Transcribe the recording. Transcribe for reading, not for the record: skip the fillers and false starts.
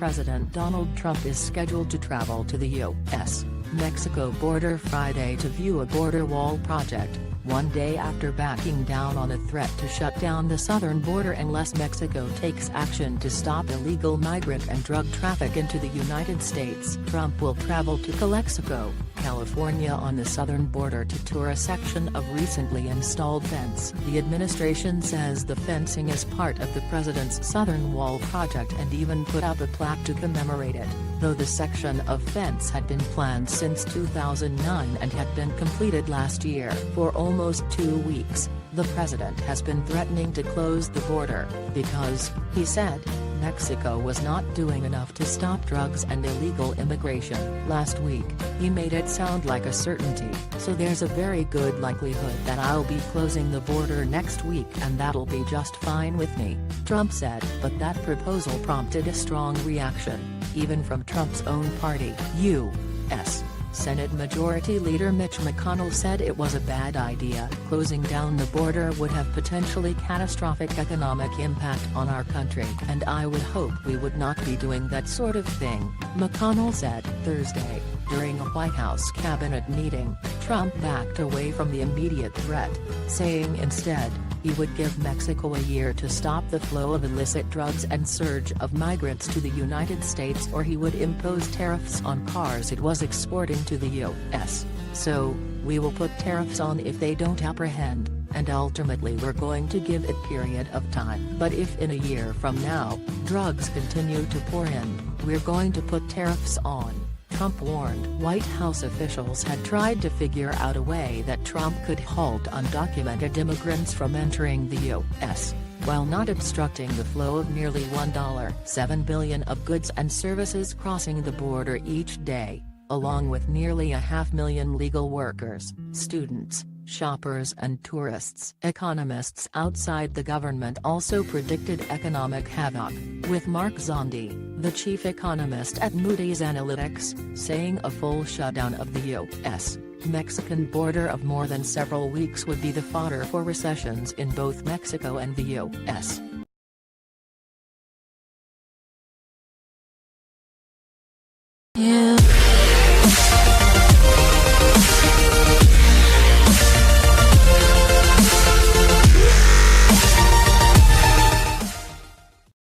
President Donald Trump is scheduled to travel to the U.S.-Mexico border Friday to view a border wall project, one day after backing down on a threat to shut down the southern border unless Mexico takes action to stop illegal migrant and drug traffic into the United States. Trump will travel to Calexico, California on the southern border to tour a section of recently installed fence. The administration says the fencing is part of the president's Southern Wall project and even put up a plaque to commemorate it, though the section of fence had been planned since 2009 and had been completed last year. For almost 2 weeks, the president has been threatening to close the border, because, he said, Mexico was not doing enough to stop drugs and illegal immigration. Last week, he made it sound like a certainty, so there's a very good likelihood that I'll be closing the border next week and that'll be just fine with me, Trump said. But that proposal prompted a strong reaction, even from Trump's own party. U.S. Senate Majority Leader Mitch McConnell said it was a bad idea. Closing down the border would have potentially catastrophic economic impact on our country, and I would hope we would not be doing that sort of thing, McConnell said. Thursday, during a White House cabinet meeting, Trump backed away from the immediate threat, saying instead, he would give Mexico a year to stop the flow of illicit drugs and surge of migrants to the United States, or he would impose tariffs on cars it was exporting to the U.S. So, we will put tariffs on if they don't apprehend, and ultimately we're going to give it period of time. But if in a year from now, drugs continue to pour in, we're going to put tariffs on, Trump warned. White House officials had tried to figure out a way that Trump could halt undocumented immigrants from entering the U.S., while not obstructing the flow of nearly $1.7 billion of goods and services crossing the border each day, along with nearly 500,000 legal workers, students, shoppers and tourists. Economists outside the government also predicted economic havoc, with Mark Zandi, the chief economist at Moody's Analytics, saying a full shutdown of the U.S.-Mexican border of more than several weeks would be the fodder for recessions in both Mexico and the U.S.